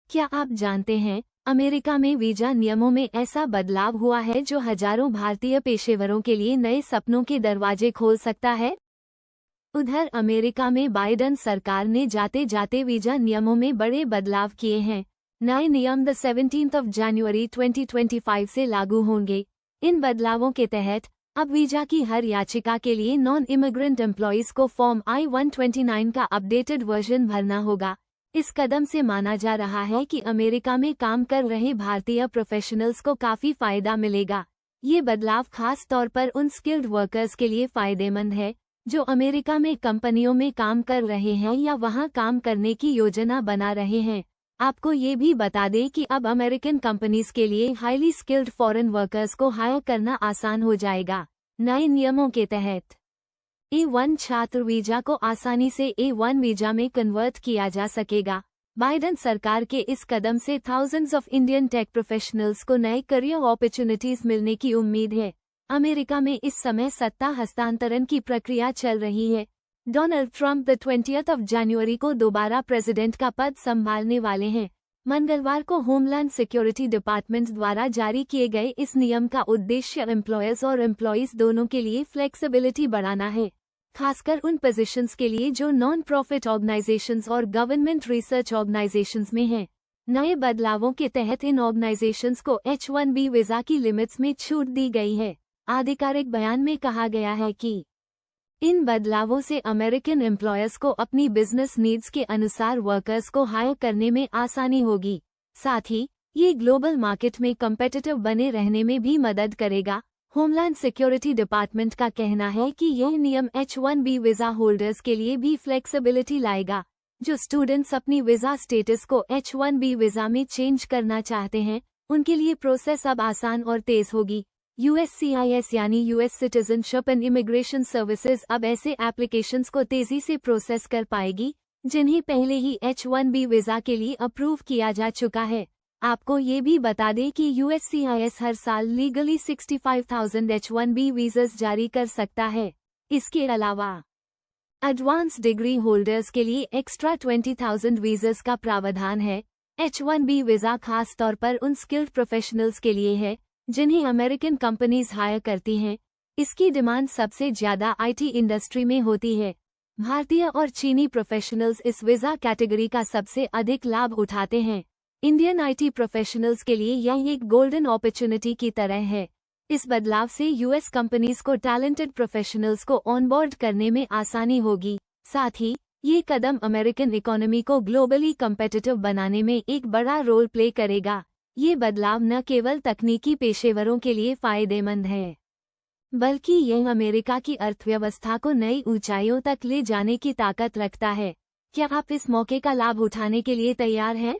क्या आप जानते हैं, अमेरिका में वीजा नियमों में ऐसा बदलाव हुआ है जो हजारों भारतीय पेशेवरों के लिए नए सपनों के दरवाजे खोल सकता है। उधर अमेरिका में बाइडेन सरकार ने जाते जाते वीजा नियमों में बड़े बदलाव किए हैं। नए नियम 17 जनवरी 2025 से लागू होंगे। इन बदलावों के तहत अब वीजा की हर याचिका के लिए नॉन इमिग्रेंट एम्प्लॉयज को फॉर्म I-129 का अपडेटेड वर्जन भरना होगा। इस कदम से माना जा रहा है कि अमेरिका में काम कर रहे भारतीय प्रोफेशनल्स को काफी फायदा मिलेगा। ये बदलाव खास तौर पर उन स्किल्ड वर्कर्स के लिए फायदेमंद है जो अमेरिका में कंपनियों में काम कर रहे हैं या वहां काम करने की योजना बना रहे हैं। आपको ये भी बता दें कि अब अमेरिकन कंपनीज के लिए हाईली स्किल्ड फॉरेन वर्कर्स को हायर करना आसान हो जाएगा। नए नियमों के तहत A1 छात्र वीजा को आसानी से A1 वीजा में कन्वर्ट किया जा सकेगा। बाइडेन सरकार के इस कदम से thousands of Indian tech professionals को नए करियर अपॉर्चुनिटीज मिलने की उम्मीद है। अमेरिका में इस समय सत्ता हस्तांतरण की प्रक्रिया चल रही है। डोनाल्ड ट्रंप 20 जनवरी को दोबारा प्रेसिडेंट का पद संभालने वाले हैं। मंगलवार को होमलैंड सिक्योरिटी डिपार्टमेंट द्वारा जारी किए गए इस नियम का उद्देश्य एम्प्लॉयर्स और एम्प्लॉयज दोनों के लिए फ्लेक्सिबिलिटी बढ़ाना है, खासकर उन पोजीशंस के लिए जो नॉन प्रॉफिट ऑर्गेनाइजेशंस और गवर्नमेंट रिसर्च ऑर्गेनाइजेशंस में हैं। नए बदलावों के तहत इन ऑर्गेनाइजेशंस को H-1B वीजा की लिमिट्स में छूट दी गई है। आधिकारिक बयान में कहा गया है कि इन बदलावों से अमेरिकन एम्प्लॉयर्स को अपनी बिजनेस नीड्स के अनुसार वर्कर्स को हायर करने में आसानी होगी। साथ ही ये ग्लोबल मार्केट में कम्पिटिटिव बने रहने में भी मदद करेगा। होमलैंड सिक्योरिटी डिपार्टमेंट का कहना है कि यह नियम H-1B वीजा होल्डर्स के लिए भी फ्लेक्सिबिलिटी लाएगा। जो स्टूडेंट्स अपनी वीजा स्टेटस को H-1B वीजा में चेंज करना चाहते हैं, उनके लिए प्रोसेस अब आसान और तेज होगी। USCIS यानी US citizenship and immigration services अब ऐसे एप्लीकेशंस को तेजी से प्रोसेस कर पाएगी जिन्हें पहले ही H-1B वीजा के लिए अप्रूव किया जा चुका है। आपको ये भी बता दें कि USCIS हर साल लीगली 65,000 H-1B वीज़ास जारी कर सकता है। इसके अलावा एडवांस डिग्री होल्डर्स के लिए एक्स्ट्रा 20,000 वीज़ास का प्रावधान है। H-1B वीजा खास तौर पर उन स्किल्ड प्रोफेशनल्स के लिए है जिन्हें अमेरिकन कंपनीज हायर करती हैं। इसकी डिमांड सबसे ज्यादा IT इंडस्ट्री में होती है। भारतीय और चीनी प्रोफेशनल्स इस वीजा कैटेगरी का सबसे अधिक लाभ उठाते हैं। इंडियन IT प्रोफेशनल्स के लिए यह एक गोल्डन अपॉर्चुनिटी की तरह है। इस बदलाव से यूएस कंपनीज को टैलेंटेड प्रोफेशनल्स को ऑनबोर्ड करने में आसानी होगी। साथ ही ये कदम अमेरिकन इकोनॉमी को ग्लोबली कम्पिटिटिव बनाने में एक बड़ा रोल प्ले करेगा। ये बदलाव न केवल तकनीकी पेशेवरों के लिए फायदेमंद है, बल्कि यह अमेरिका की अर्थव्यवस्था को नई ऊंचाइयों तक ले जाने की ताकत रखता है। क्या आप इस मौके का लाभ उठाने के लिए तैयार हैं?